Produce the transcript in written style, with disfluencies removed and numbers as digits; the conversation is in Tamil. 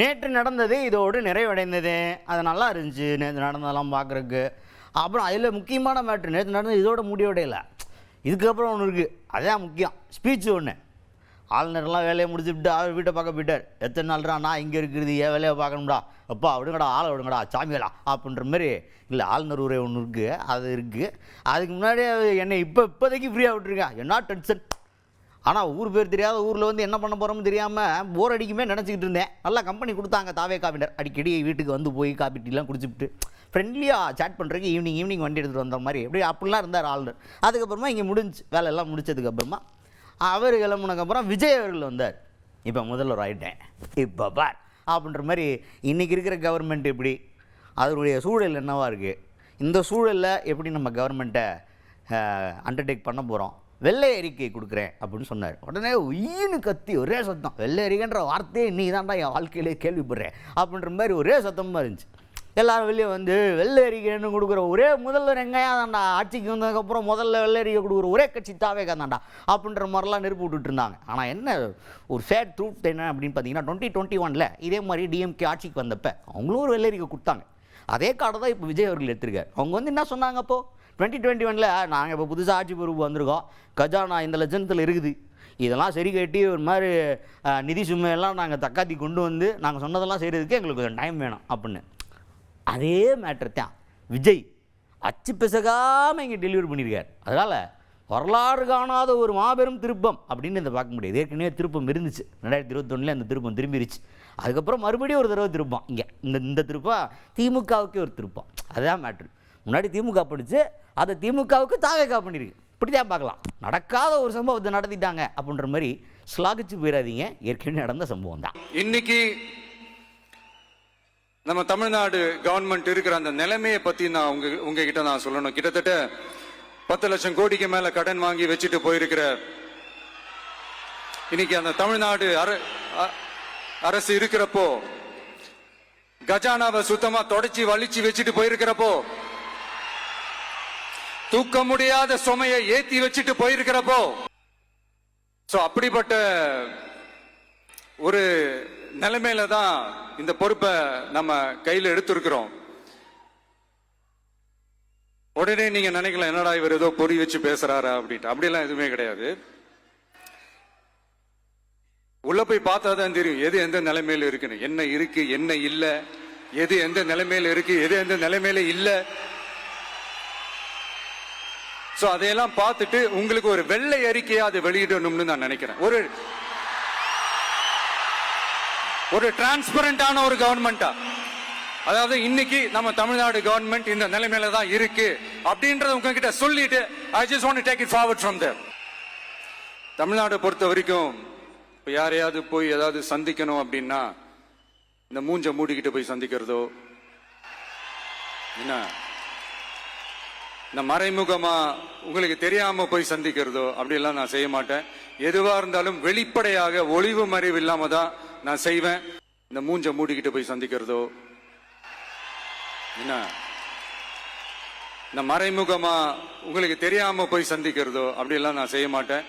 நேற்று நடந்தது இதோடு நிறைவடைந்தது. அது நல்லா இருந்துச்சு நேற்று நடந்ததெல்லாம் பார்க்குறக்கு. அப்புறம் அதில் முக்கியமான மேட்ரு நேற்று நடந்தது இதோட முடிவடையலை. இதுக்கப்புறம் ஒன்று இருக்குது, அதான் முக்கியம். ஸ்பீச் ஒன்று. ஆளுநர்லாம் வேலையை முடிச்சுட்டு அவர் வீட்டை பார்க்க போயிட்டார். எத்தனை நாள்ரா நான் இங்கே இருக்கிறது, ஏன் வேலையை பார்க்கணும்டா, அப்பா விடுங்கடா ஆளை விடுங்கடா சாமியலா அப்படின்ற மாதிரி. இல்லை, ஆளுநர் உரை ஒன்று இருக்குது, அது இருக்குது. அதுக்கு முன்னாடியே என்னை இப்போதைக்கு ஃப்ரீயாக விட்டுருக்கேன், என்ன டென்ஷன். ஆனால் ஊர் பேர் தெரியாத ஊரில் வந்து என்ன பண்ண போகிறோம்னு தெரியாமல் போர் அடிக்குமே நினச்சிக்கிட்டு இருந்தேன். நல்லா கம்பெனி கொடுத்தாங்க தாவே காப்பினர். அடிக்கடி வீட்டுக்கு வந்து போய் காப்பி டீலாம் குடிச்சுட்டு ஃப்ரெண்ட்லியாக சேட் பண்ணுறதுக்கு ஈவினிங் வண்டி எடுத்துகிட்டு வந்த மாதிரி எப்படி அப்படிலாம் இருந்தார் ஆளுநர். அதுக்கப்புறமா இங்கே முடிஞ்சு வேலையெல்லாம் முடிச்சதுக்கப்புறமா அவர் கிளம்புனதுக்கப்புறம் விஜய் அவர்கள் வந்தார். இப்போ முதல்வர் ஆகிட்டேன், இப்போ பார் அப்படின்ற மாதிரி. இன்றைக்கி இருக்கிற கவர்மெண்ட் எப்படி, அதனுடைய சூழல் என்னவாக இருக்குது, இந்த சூழலில் எப்படி நம்ம கவர்மெண்ட்டை அண்டர்டேக் பண்ண போகிறோம், வெள்ளை அறிக்கை கொடுக்குறேன் அப்படின்னு சொன்னார். உடனே உயின்னு கத்தி ஒரே சத்தம். வெள்ளை அறிக்கைன்ற வார்த்தையே இன்றைக்கி தான்டா என் வாழ்க்கையிலே கேள்விப்படுறேன் அப்படின்ற மாதிரி ஒரே சத்தமாக இருந்துச்சு. எல்லோரும் வெளியே வந்து வெள்ளை அறிக்கைன்னு கொடுக்குற ஒரே முதல்வர் எங்கேயா தான்டா, ஆட்சிக்கு வந்ததுக்கப்புறம் முதல்ல வெள்ளை அறிக்கை கொடுக்குற ஒரே கட்சி தாவேகா தான்டா அப்படின்ற மாதிரிலாம் நெருப்பு விட்டுட்டு இருந்தாங்க. ஆனால் என்ன ஒரு சேட் ட்ரூத் என்ன அப்படின்னு பார்த்தீங்கன்னா 2021 இதே மாதிரி டிஎம்கே ஆட்சிக்கு வந்தப்போ அவங்களும் ஒரு வெள்ளை அறிக்கை கொடுத்தாங்க. அதே கார்டை தான் இப்போ விஜய் அவர்கள் எடுத்திருக்காரு. அவங்க வந்து என்ன சொன்னாங்க, அப்போது 2021 நாங்கள் இப்போ புதுசாக ஆட்சி பொறுப்பு வந்திருக்கோம், கஜானா இந்த லட்சணத்தில் இருக்குது, இதெல்லாம் சரி கட்டி ஒரு மாதிரி நிதி சுமையெல்லாம் நாங்கள் தக்காத்தி கொண்டு வந்து நாங்கள் சொன்னதெல்லாம் செய்கிறதுக்கு எங்களுக்கு கொஞ்சம் டைம் வேணும் அப்படின்னு. அதே மேட்ரு தான் விஜய் அச்சு பிசகாமல் இங்கே டெலிவரி பண்ணியிருக்கார். அதனால் வரலாறு காணாத ஒரு மாபெரும் திருப்பம் அப்படின்னு இதை பார்க்க முடியாது. ஏற்கனவே திருப்பம் இருந்துச்சு 2021 அந்த திருப்பம் திரும்பிடுச்சு. அதுக்கப்புறம் மறுபடியும் ஒரு தடவை திருப்பம் இங்கே இந்த திருப்பம் திமுகவுக்கே ஒரு திருப்பம். அதுதான் மேட்ரு. முன்னாடி திமுக படித்து அதை திமுகவுக்கு தாவேகா பண்ணியிருக்கு. இப்படி தான் பார்க்கலாம். நடக்காத ஒரு சம்பவத்தை நடத்திட்டாங்க அப்படின்ற மாதிரி ஸ்லாகிச்சு போயிடாதீங்க. ஏற்கனவே நடந்த சம்பவம் தான். இன்னைக்கு நம்ம தமிழ்நாடு கவர்மெண்ட் இருக்கிற அந்த நிலைமையை பத்தி நான் உங்ககிட்ட நான் சொல்லணும். கிட்டத்தட்ட 10 லட்சம் கோடிக்கு மேல கடன் வாங்கி வச்சுட்டு போயிருக்கிற இன்னைக்கு அந்த தமிழ்நாடு அரசு இருக்கிறப்போ, கஜானாவை சுத்தமா தொடச்சி வலிச்சு வச்சுட்டு போயிருக்கிறப்போ, தூக்க முடியாத சுமையை ஏத்தி வச்சுட்டு போயிருக்கிறப்போ, அப்படிப்பட்ட ஒரு நிலைமையில தான் இந்த பொறுப்பை நம்ம கையில் எடுத்திருக்கிறோம். உடனே நீங்க நினைக்கலாம், என்னடா இவர் ஏதோ பொறி வச்சு பேசுறாரா அப்படின்ட்டு. அப்படியெல்லாம் எதுவுமே கிடையாது. உள்ள போய் பார்த்தா தான் தெரியும் எது எந்த நிலைமையில இருக்குன்னு, என்ன இருக்கு என்ன இல்ல, எது எந்த நிலைமையில இருக்கு எது எந்த நிலைமையில இல்ல. அதையெல்லாம் பார்த்துட்டு உங்களுக்கு ஒரு வெள்ளை அறிக்கையா அதை வெளியிடணும்னு நான் நினைக்கிறேன். ஒரு டிரான்ஸ்பரண்டான ஒரு கவர்மெண்டா, அதாவது இன்னைக்கு நம்ம தமிழ்நாடு கவர்மெண்ட் இந்த நிலைமையில தான் இருக்கு அப்படின்றத உங்ககிட்ட சொல்லிட்டு I just want to take it forward from there. Tamil Nadu பொறுத்த வரைக்கும் இப்ப யாரையாவது போய் ஏதாவது சந்திக்கணும் அப்படின்னா இந்த மூஞ்ச மூடிக்கிட்டு போய் சந்திக்கிறதோ, என்ன இந்த மறைமுகமா உங்களுக்கு தெரியாம போய் சந்திக்கிறதோ அப்படியெல்லாம் நான் செய்ய மாட்டேன். எதுவா இருந்தாலும் வெளிப்படையாக ஒளிவு மறைவு இல்லாம தான் நான் செய்வேன். இந்த மூஞ்ச மூடிக்கிட்டு போய் சந்திக்கிறதோ, என்ன இந்த மறைமுகமா உங்களுக்கு தெரியாம போய் சந்திக்கிறதோ அப்படியெல்லாம் நான் செய்ய மாட்டேன்.